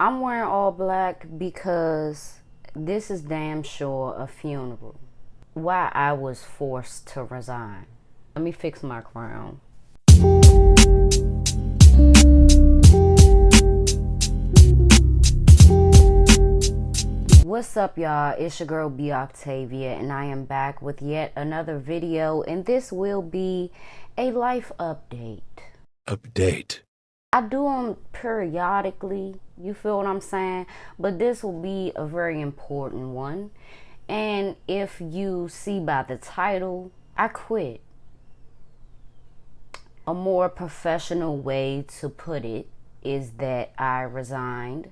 I'm wearing all black because this is damn sure a funeral. Why I was forced to resign. Let me fix my crown. What's up, y'all? It's your girl B Octavia, and I am back with yet another video, and this will be a life update. I do them periodically, you feel what I'm saying? But this will be a very important one. And if you see by the title, I quit. A more professional way to put it is that I resigned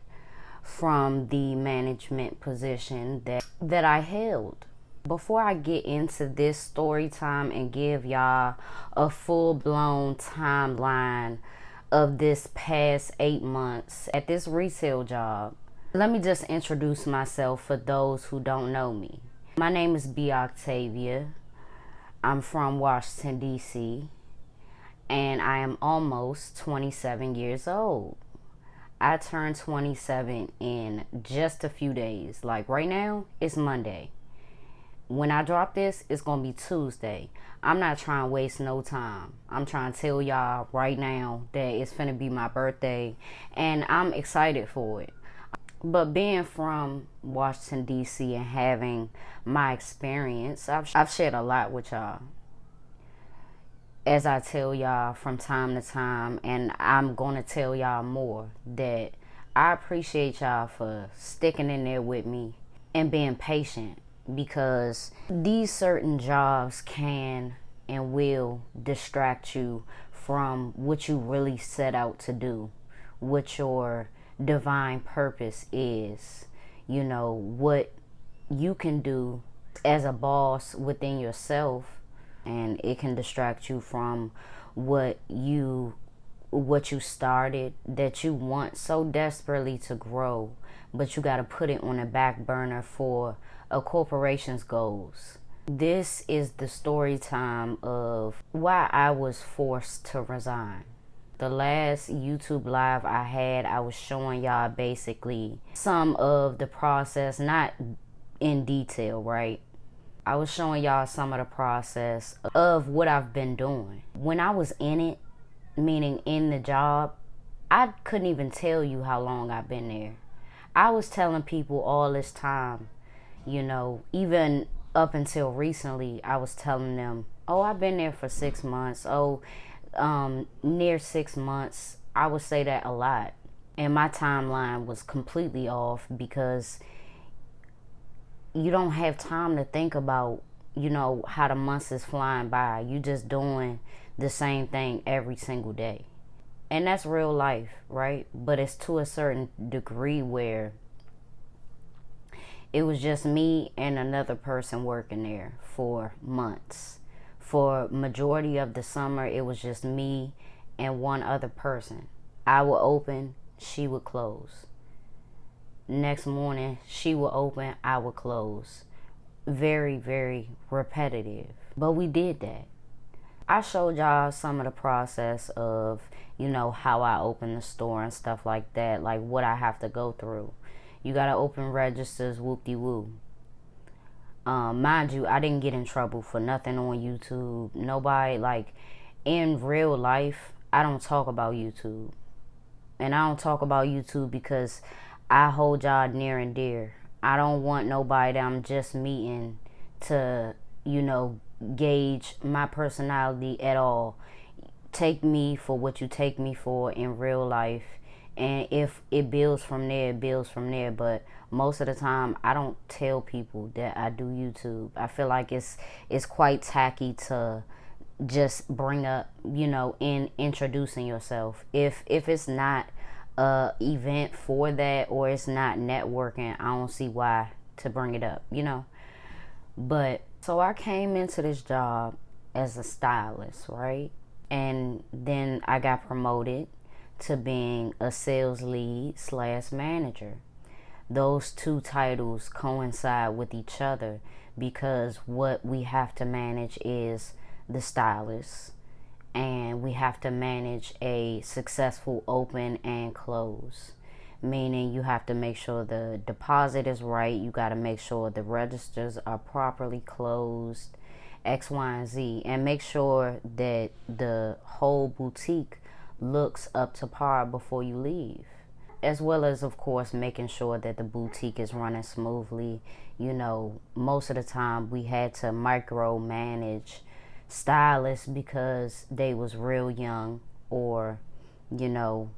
from the management position that I held. Before I get into this story time and give y'all a full-blown timeline of this past 8 months at this retail job, let me just introduce myself for those who don't know me. My name is B Octavia. I'm from Washington, D.C., and I am almost 27 years old. I turned 27 in just a few days. Like right now, it's Monday. When I drop this, it's going to be Tuesday. I'm not trying to waste no time. I'm trying to tell y'all right now that it's finna be my birthday, and I'm excited for it. But being from Washington, D.C. and having my experience, I've shared a lot with y'all. As I tell y'all from time to time, and I'm going to tell y'all more, that I appreciate y'all for sticking in there with me and being patient, because these certain jobs can and will distract you from what you really set out to do, what your divine purpose is, you know, what you can do as a boss within yourself. And it can distract you from what you started, that you want so desperately to grow, but you got to put it on a back burner for a corporation's goals. This is the story time of why I was forced to resign. The last YouTube live I had, I was showing y'all basically some of the process, not in detail, right? I was showing y'all some of the process of what I've been doing. When I was in it, meaning in the job, I couldn't even tell you how long I've been there. I was telling people all this time, you know, even up until recently, I was telling them, oh, I've been there for 6 months. Oh, near 6 months. I would say that a lot. And my timeline was completely off because you don't have time to think about, you know, how the months is flying by. You just doing the same thing every single day. And that's real life, right? But it's to a certain degree where it was just me and another person working there for months. For majority of the summer, it was just me and one other person. I would open, she would close. Next morning, she would open, I would close. Very, very repetitive. But we did that. I showed y'all some of the process of, you know, how I open the store and stuff like that. Like what I have to go through. You gotta open registers, whoop-de-woo. Mind you, I didn't get in trouble for nothing on YouTube. Nobody, like, in real life, I don't talk about YouTube. And I don't talk about YouTube because I hold y'all near and dear. I don't want nobody that I'm just meeting to, you know, gauge my personality at all. Take me for what you take me for in real life. And if it builds from there, it builds from there. But most of the time, I don't tell people that I do YouTube. I feel like it's quite tacky to just bring up, you know, in introducing yourself. If it's not event for that, or it's not networking, I don't see why to bring it up, you know. But so I came into this job as a stylist, right? And then I got promoted to being a sales lead / manager. Those two titles coincide with each other because what we have to manage is the stylist, and we have to manage a successful open and close. meaning you have to make sure the deposit is right. You got to make sure the registers are properly closed, X, Y, and Z, and make sure that the whole boutique looks up to par before you leave. As well as, of course, making sure that the boutique is running smoothly. You know, most of the time we had to micromanage stylists because they was real young, or, you know,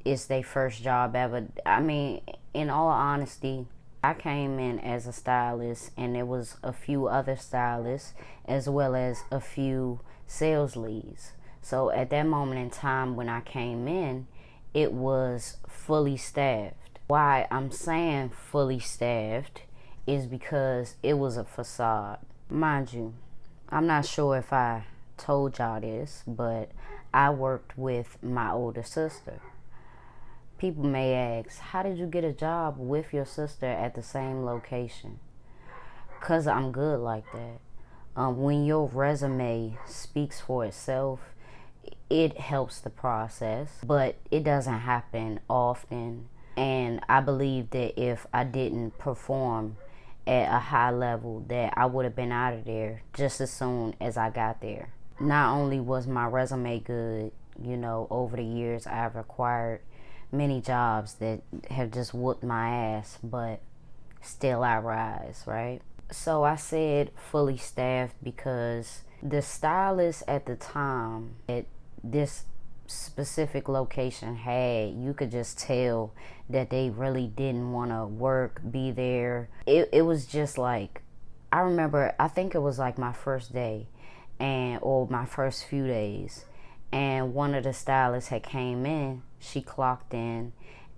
it's their first job ever. I mean, in all honesty, I came in as a stylist, and there was a few other stylists as well as a few sales leads. So at that moment in time when I came in, it was fully staffed. Why I'm saying fully staffed is because it was a facade. Mind you, I'm not sure if I told y'all this, but I worked with my older sister. People may ask, how did you get a job with your sister at the same location? Because I'm good like that. When your resume speaks for itself, it helps the process, but it doesn't happen often. And I believe that if I didn't perform at a high level, that I would have been out of there just as soon as I got there. Not only was my resume good, you know, over the years I've acquired many jobs that have just whooped my ass, but still I rise, right? So I said fully staffed because the stylist at the time at this specific location had, you could just tell that they really didn't want to work, be there. It was just like, I remember, I think it was like my first day, or my first few days, and one of the stylists had came in. She clocked in,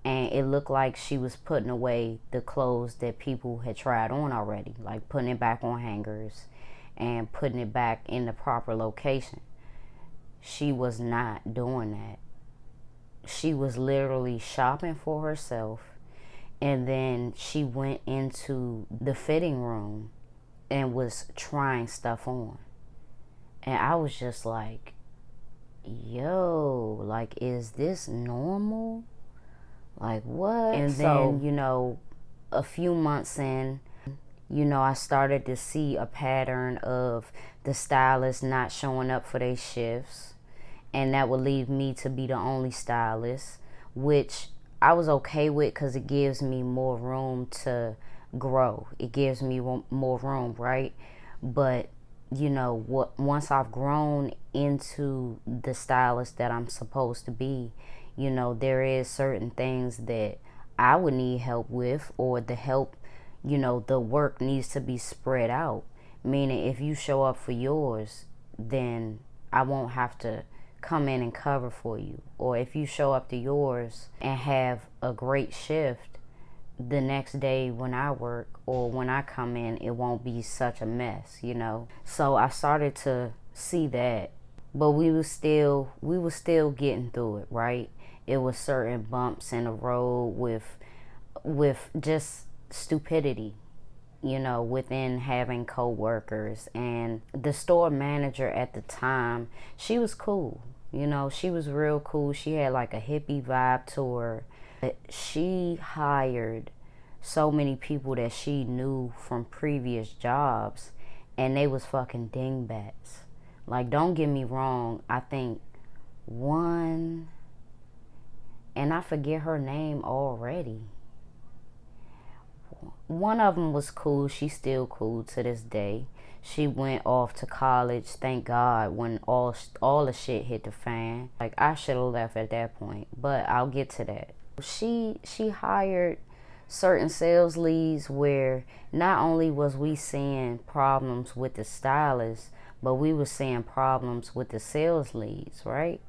and it looked like she was putting away the clothes that people had tried on already, like putting it back on hangers and putting it back in the proper location. She was not doing that. She was literally shopping for herself, and then she went into the fitting room and was trying stuff on. And I was just like, yo, like, is this normal? Like, what? And then, you know, a few months in, you know, I started to see a pattern of the stylists not showing up for their shifts. And that would leave me to be the only stylist, which I was okay with because it gives me more room to grow. It gives me more room, right? But, you know, once I've grown into the stylist that I'm supposed to be, you know, there is certain things that I would need help with, or the help, you know, the work needs to be spread out. Meaning if you show up for yours, then I won't have to come in and cover for you. Or if you show up to yours and have a great shift, the next day when I work or when I come in, it won't be such a mess, you know. So I started to see that, but we were still getting through it, right? It was certain bumps in the road with just stupidity, you know, within having co-workers. And the store manager at the time, she was cool. You know, she was real cool. She had like a hippie vibe to her. She hired so many people that she knew from previous jobs, and they was fucking dingbats. Like, don't get me wrong, I think one, and I forget her name already. One of them was cool. She's still cool to this day. She went off to college, thank God, when all the shit hit the fan. Like, I should have left at that point, but I'll get to that. She hired certain sales leads where not only was we seeing problems with the stylist, but we were seeing problems with the sales leads, right?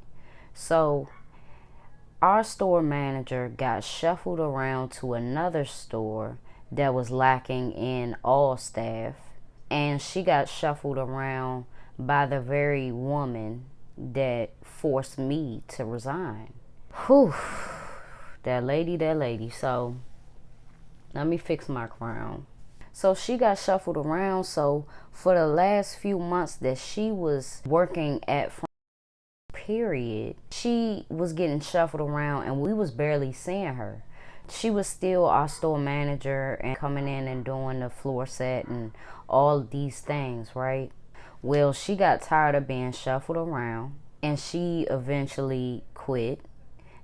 So our store manager got shuffled around to another store that was lacking in all staff, and she got shuffled around by the very woman that forced me to resign. Whew, that lady. So let me fix my crown. So she got shuffled around. So for the last few months that she was working at period, she was getting shuffled around, and we was barely seeing her. She was still our store manager and coming in and doing the floor set and all these things, right? Well, she got tired of being shuffled around and she eventually quit.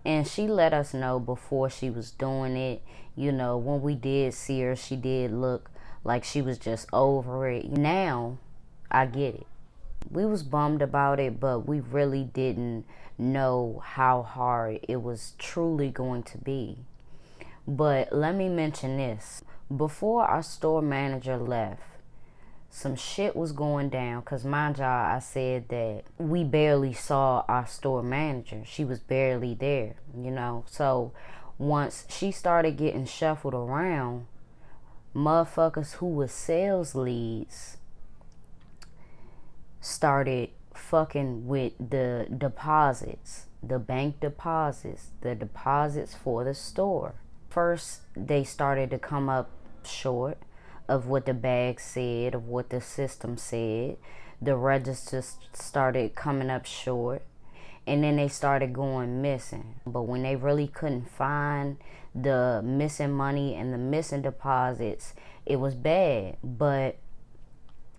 And she let us know before she was doing it. You know, when we did see her, she did look like she was just over it. Now, I get it. We was bummed about it, but we really didn't know how hard it was truly going to be. But let me mention this. Before our store manager left, some shit was going down, because mind y'all, I said that we barely saw our store manager. She was barely there, you know. So once she started getting shuffled around, motherfuckers who was sales leads started fucking with the deposits, the bank deposits, the deposits for the store. First, they started to come up short of what the bag said, of what the system said. The registers started coming up short, and then they started going missing. But when they really couldn't find the missing money and the missing deposits, it was bad. But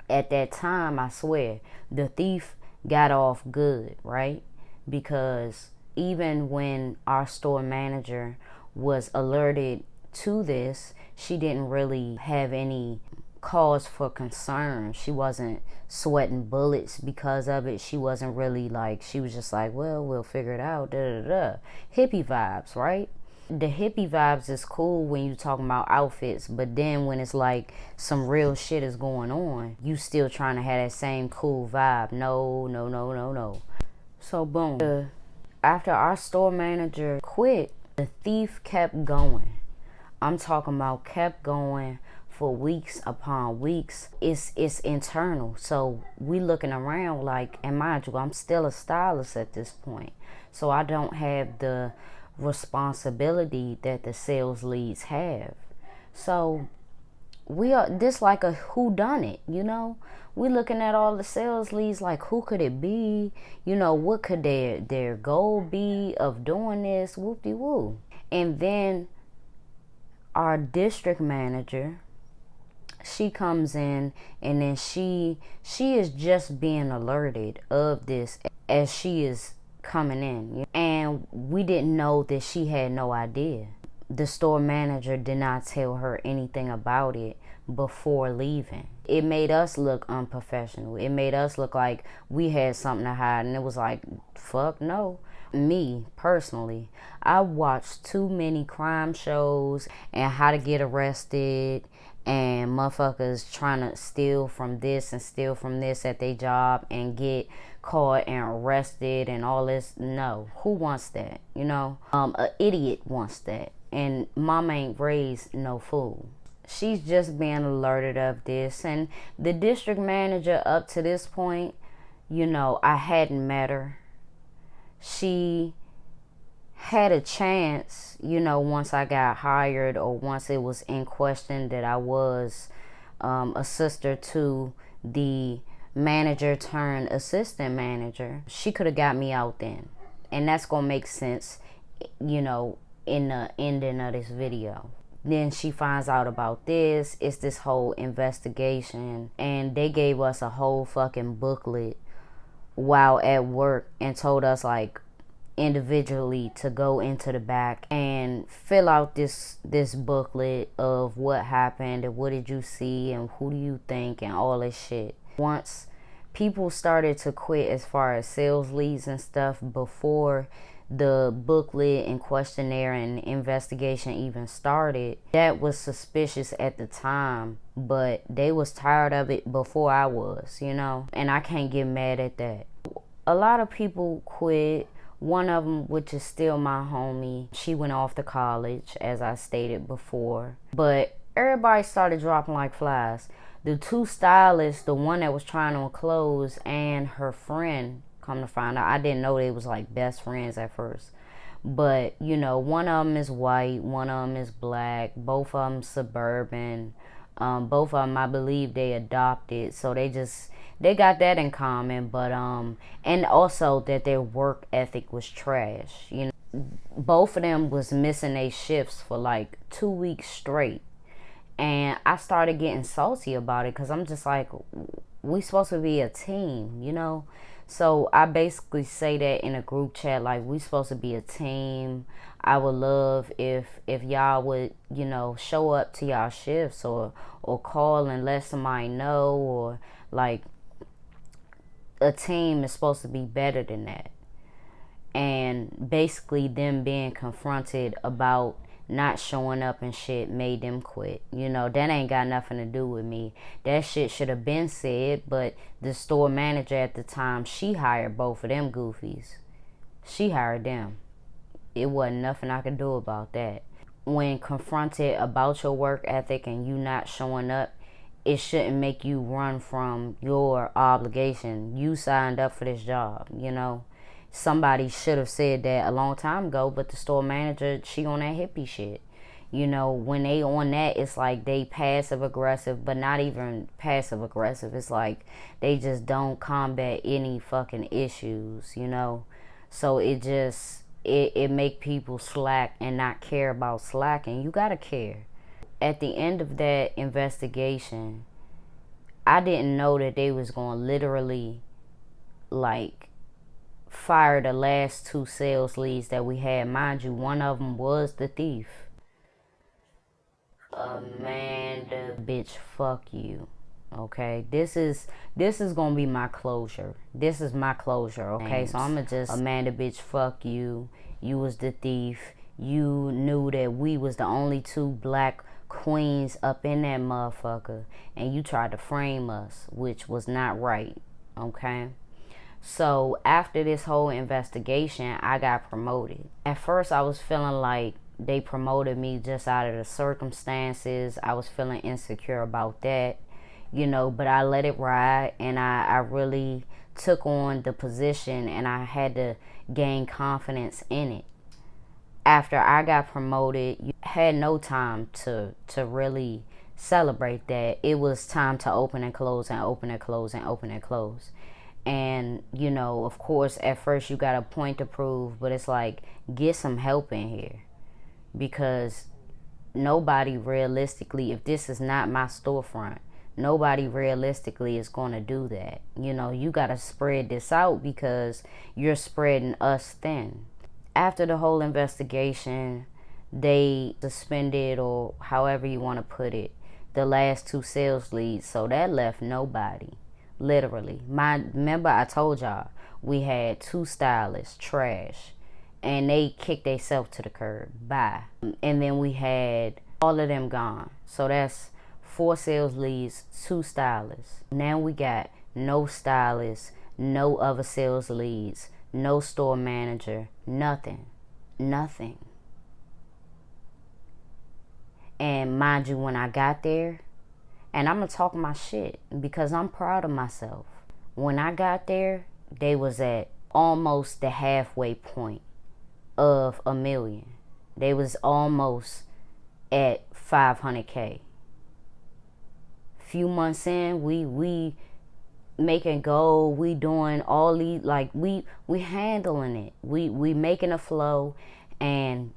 at that time, I swear, the thief got off good, right? Because even when our store manager was alerted to this, she didn't really have any cause for concern. She wasn't sweating bullets because of it. She wasn't really like, she was just like, well, we'll figure it out, da da da. Hippie vibes, right? The hippie vibes is cool when you talking about outfits, but then when it's like some real shit is going on, you still trying to have that same cool vibe. No, no, no, no, no. So boom. After our store manager quit, the thief kept going. I'm talking about kept going for weeks upon weeks. It's internal. So we looking around like, and mind you, I'm still a stylist at this point. So I don't have the responsibility that the sales leads have. So we are this like a who done it, you know? We looking at all the sales leads like, who could it be? You know, what could their goal be of doing this? Whoop-de-woo. And then our district manager, she comes in, and then she is just being alerted of this as she is coming in, and we didn't know that she had no idea. The store manager did not tell her anything about it before leaving. It made us look unprofessional. It made us look like we had something to hide, and it was like, fuck no. Me personally, I watched too many crime shows and how to get arrested and motherfuckers trying to steal from this and steal from this at their job and get caught and arrested and all this. No, who wants that? You know, a idiot wants that, and mama ain't raised no fool. She's just being alerted of this, and the district manager up to this point, you know, I hadn't met her. She had a chance, you know, once I got hired or once it was in question that I was a sister to the manager turned assistant manager. She could have got me out then. And that's going to make sense, you know, in the ending of this video. Then she finds out about this. It's this whole investigation. And they gave us a whole fucking booklet while at work and told us like individually to go into the back and fill out this booklet of what happened and what did you see and who do you think and all this shit. Once people started to quit as far as sales leads and stuff before the booklet and questionnaire and investigation even started, that was suspicious at the time, but they was tired of it before I was, you know, and I can't get mad at that. A lot of people quit. One of them, which is still my homie, she went off to college, as I stated before, but everybody started dropping like flies. The two stylists, the one that was trying on clothes and her friend, come to find out, I didn't know they was like best friends at first. But, you know, one of them is white, one of them is black, both of them suburban. Both of them, I believe, they adopted, so they got that in common. But and also that their work ethic was trash. You know, both of them was missing their shifts for like 2 weeks straight. And I started getting salty about it because I'm just like, we supposed to be a team, you know? So I basically say that in a group chat, like, we supposed to be a team. I would love if y'all would, you know, show up to y'all shifts, or call and let somebody know, or like, a team is supposed to be better than that. And basically them being confronted about not showing up and shit made them quit. You know, that ain't got nothing to do with me. That shit should have been said, but the store manager at the time, she hired both of them goofies. She hired them. It wasn't nothing I could do about that. When confronted about your work ethic and you not showing up, it shouldn't make you run from your obligation. You signed up for this job, you know. Somebody should have said that a long time ago, but the store manager, she on that hippie shit. You know, when they on that, it's like they passive aggressive, but not even passive aggressive. It's like they just don't combat any fucking issues, you know. So it just, it make people slack and not care about slacking. You gotta care. At the end of that investigation, I didn't know that they was gonna literally, like, fire the last 2 sales leads that we had. Mind you, one of them was the thief. Amanda, bitch, fuck you. Okay, this is gonna be my closure. This is my closure. Okay, so I'ma just, Amanda, bitch, fuck you. You was the thief. You knew that we was the only 2 black queens up in that motherfucker, and you tried to frame us, which was not right. Okay. So after this whole investigation, I got promoted. At first, I was feeling like they promoted me just out of the circumstances. I was feeling insecure about that, you know, but I let it ride, and I really took on the position, and I had to gain confidence in it. After I got promoted, you had no time to really celebrate that. It was time to open and close and open and close and open and close. And, you know, of course, at first you got a point to prove, but it's like, get some help in here. Because nobody realistically, if this is not my storefront, nobody realistically is going to do that. You know, you got to spread this out because you're spreading us thin. After the whole investigation, they suspended, or however you want to put it, the last 2 sales leads. So that left nobody. Literally. Remember I told y'all we had 2 stylists, trash, and they kicked themselves to the curb. Bye. And then we had all of them gone. So that's 4 sales leads, 2 stylists. Now we got no stylists, no other sales leads, no store manager, nothing. Nothing. And mind you, when I got there, and I'm going to talk my shit because I'm proud of myself. When I got there, they was at almost the halfway point of $1 million. They was almost at 500K. Few months in, we making gold. We doing all these, like, we handling it. We making a flow. And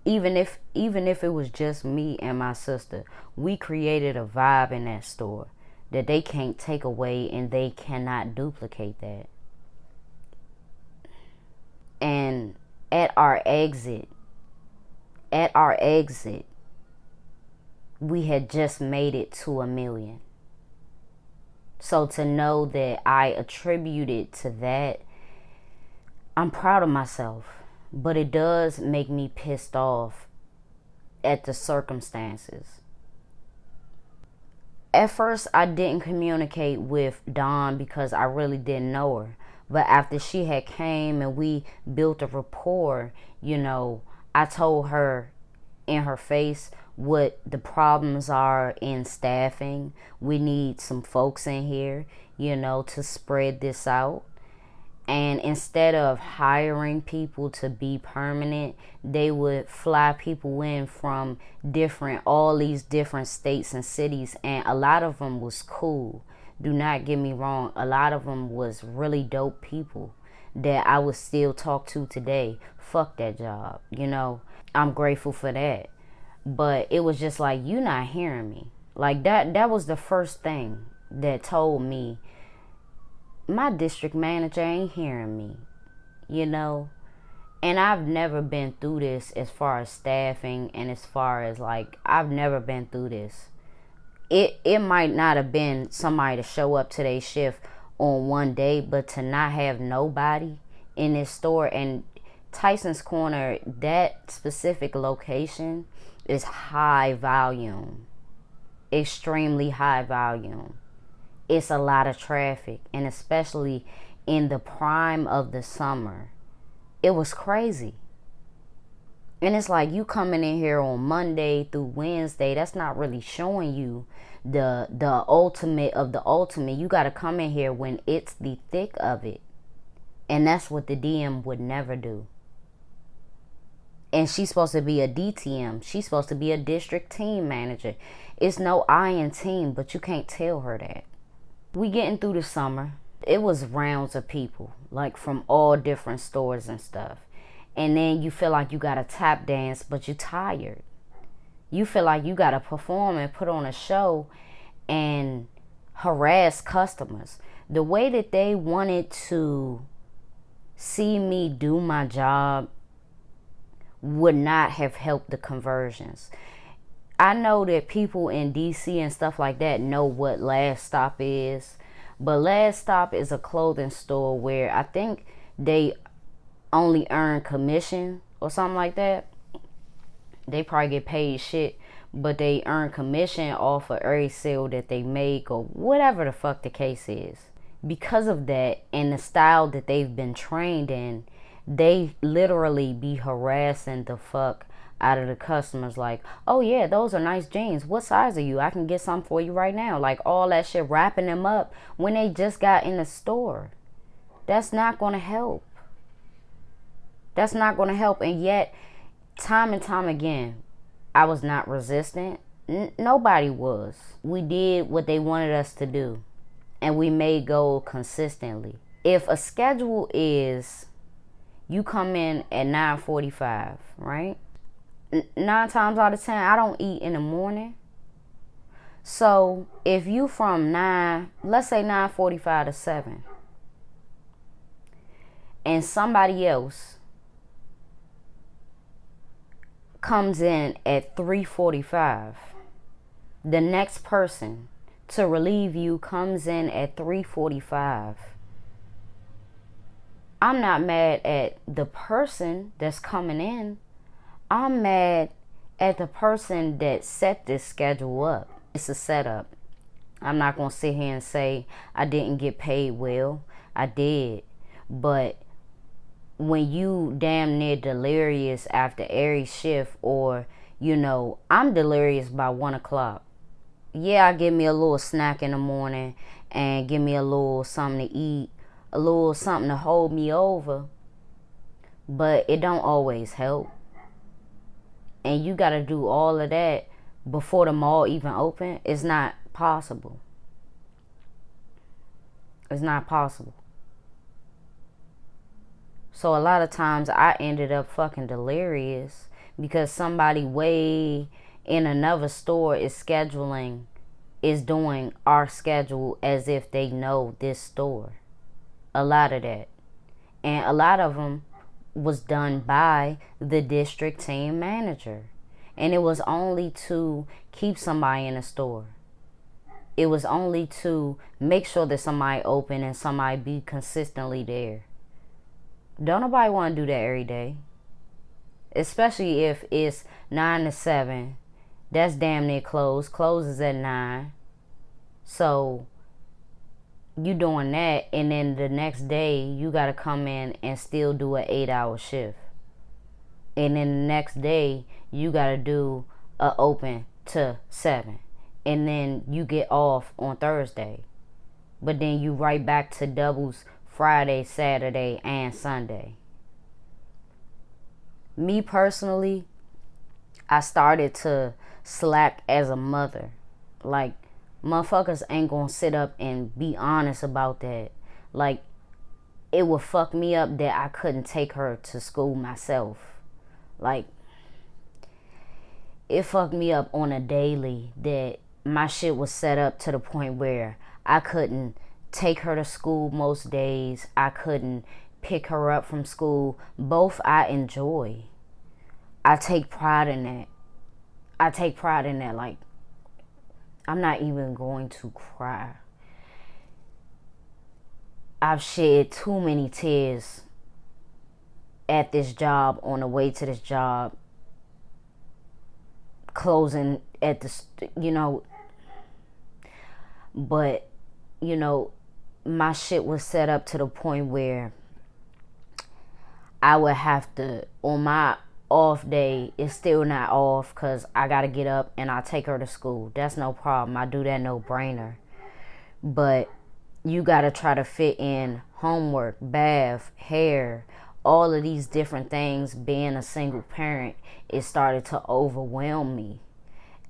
even if it was just me and my sister, we created a vibe in that store that they can't take away, and they cannot duplicate that. And at our exit, we had just made it to $1 million. So to know that I attributed to that, I'm proud of myself. But it does make me pissed off at the circumstances. At first, I didn't communicate with Dawn because I really didn't know her. But after she had came and we built a rapport, you know, I told her in her face what the problems are in staffing. We need some folks in here, you know, to spread this out. And instead of hiring people to be permanent, they would fly people in from all these different states and cities. And a lot of them was cool. Do not get me wrong. A lot of them was really dope people that I would still talk to today. Fuck that job, you know. I'm grateful for that. But it was just like, you not hearing me. Like that was the first thing that told me my district manager ain't hearing me, you know. And I've never been through this as far as staffing, and as far as like, I've never been through this. It might not have been somebody to show up to their shift on one day, but to not have nobody in this store. And Tyson's Corner, that specific location, is high volume, extremely high volume. It's a lot of traffic, and especially in the prime of the summer, it was crazy. And it's like, you coming in here on Monday through Wednesday, that's not really showing you the ultimate of the ultimate. You got to come in here when it's the thick of it. And that's what the DM would never do. And she's supposed to be a DTM. She's supposed to be a district team manager. It's no I in team, but you can't tell her that. We getting through the summer. It was rounds of people, like from all different stores and stuff. And then you feel like you got to tap dance, but you're tired. You feel like you got to perform and put on a show and harass customers. The way that they wanted to see me do my job would not have helped the conversions. I know that people in DC and stuff like that know what Last Stop is. But Last Stop is a clothing store where I think they only earn commission or something like that. They probably get paid shit, but they earn commission off of every sale that they make, or whatever the fuck the case is. Because of that and the style that they've been trained in, they literally be harassing the fuck out of the customers. Like, oh yeah, those are nice jeans. What size are you? I can get some for you right now. Like, all that shit, wrapping them up when they just got in the store. That's not going to help. That's not going to help. And yet, time and time again, I was not resistant. Nobody was. We did what they wanted us to do, and we made goal consistently. If a schedule is, you come in at 9:45, right? 9 times out of 10, I don't eat in the morning. So if you from 9, let's say 9:45 to 7, and somebody else comes in at 3:45, the next person to relieve you comes in at 3:45. I'm not mad at the person that's coming in. I'm mad at the person that set this schedule up. It's a setup. I'm not going to sit here and say I didn't get paid well. I did. But when you damn near delirious after every shift, or, you know, I'm delirious by 1 o'clock. Yeah, I give me a little snack in the morning and give me a little something to eat, a little something to hold me over. But it don't always help. And you got to do all of that before the mall even open. It's not possible. It's not possible. So a lot of times I ended up fucking delirious because somebody way in another store is doing our schedule as if they know this store. A lot of that. And a lot of them was done by the district team manager. And it was only to keep somebody in a store. It was only to make sure that somebody open and somebody be consistently there. Don't nobody want to do that every day. Especially if it's 9 to 7. That's damn near closed. Closes at 9. So you doing that, and then the next day you got to come in and still do an 8-hour shift. And then the next day you got to do a open to 7. And then you get off on Thursday. But then you right back to doubles Friday, Saturday, and Sunday. Me personally, I started to slack as a mother. Like, motherfuckers ain't gonna sit up and be honest about that. Like, it would fuck me up that I couldn't take her to school myself. Like, it fucked me up on a daily that my shit was set up to the point where I couldn't take her to school most days. I couldn't pick her up from school. Both I enjoy. I take pride in that. Like, I'm not even going to cry. I've shed too many tears at this job, on the way to this job, closing at the, but, my shit was set up to the point where I would have to, on my off day, it's still not off because I got to get up and I take her to school. That's no problem. I do that no brainer. But you got to try to fit in homework, bath, hair, all of these different things. Being a single parent, it started to overwhelm me.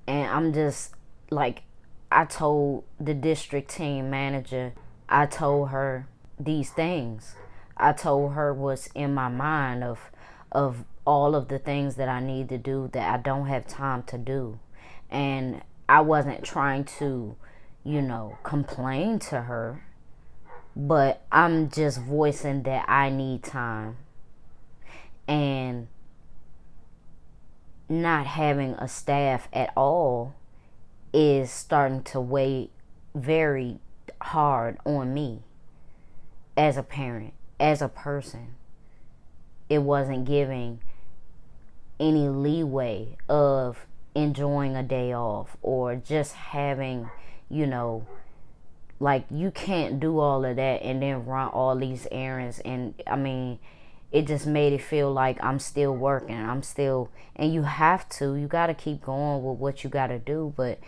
And I'm just like, I told the district team manager, I told her these things. I told her what's in my mind of all of the things that I need to do that I don't have time to do. And I wasn't trying to, complain to her, but I'm just voicing that I need time. And not having a staff at all is starting to weigh very hard on me as a parent, as a person. It wasn't giving any leeway of enjoying a day off or just having, like, you can't do all of that and then run all these errands. And I mean, it just made it feel like I'm still working. And you got to keep going with what you got to do. But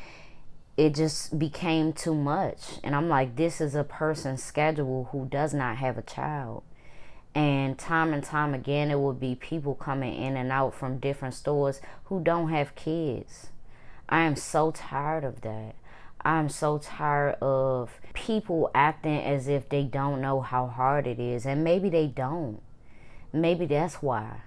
it just became too much. And I'm like, this is a person's schedule who does not have a child. And time again, it would be people coming in and out from different stores who don't have kids. I am so tired of that. I'm so tired of people acting as if they don't know how hard it is. And maybe they don't. Maybe that's why,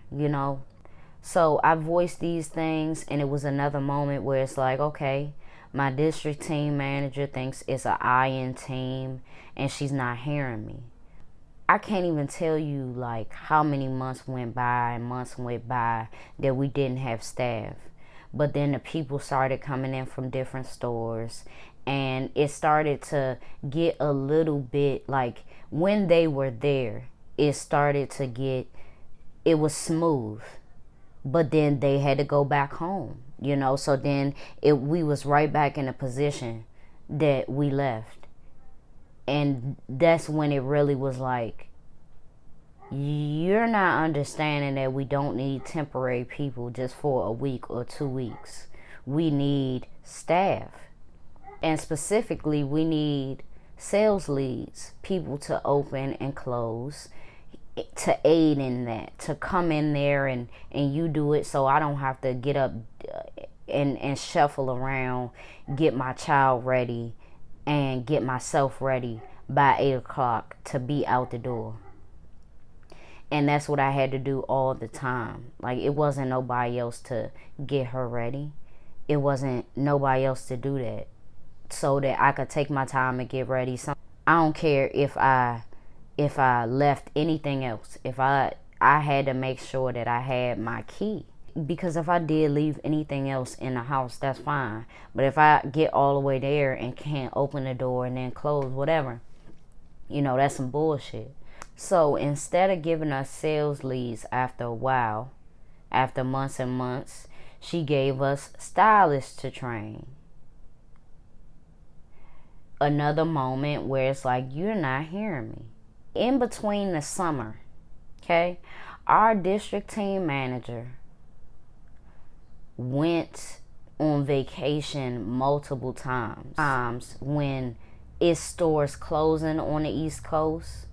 So I voiced these things, and it was another moment where it's like, okay, my district team manager thinks it's an I-in team, and she's not hearing me. I can't even tell you, like, how many months went by that we didn't have staff. But then the people started coming in from different stores, and it started to get a little bit, like, when they were there, it was smooth. But then they had to go back home, So then we was right back in the position that we left. And that's when it really was like, you're not understanding that we don't need temporary people just for a week or 2 weeks. We need staff. And specifically, we need sales leads, people to open and close, to aid in that, to come in there and you do it so I don't have to get up and shuffle around, get my child ready, and get myself ready by 8 o'clock to be out the door. And that's what I had to do all the time. Like, it wasn't nobody else to get her ready. It wasn't nobody else to do that so that I could take my time and get ready. So I don't care if I left anything else. If I had to make sure that I had my key. Because if I did leave anything else in the house, that's fine. But if I get all the way there and can't open the door and then close, whatever, that's some bullshit. So instead of giving us sales leads after a while, after months and months, she gave us stylists to train. Another moment where it's like, you're not hearing me. In between the summer, okay, our district team manager went on vacation multiple times when it's stores closing on the East Coast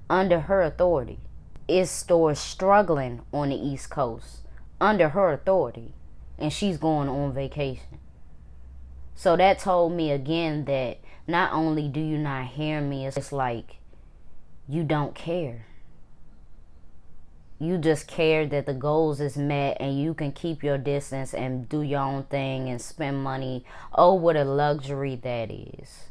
under her authority. It's stores struggling on the East Coast under her authority, and she's going on vacation. So that told me again that not only do you not hear me, it's like you don't care. you just care that the goals is met and you can keep your distance and do your own thing and spend money. Oh, what a luxury that is.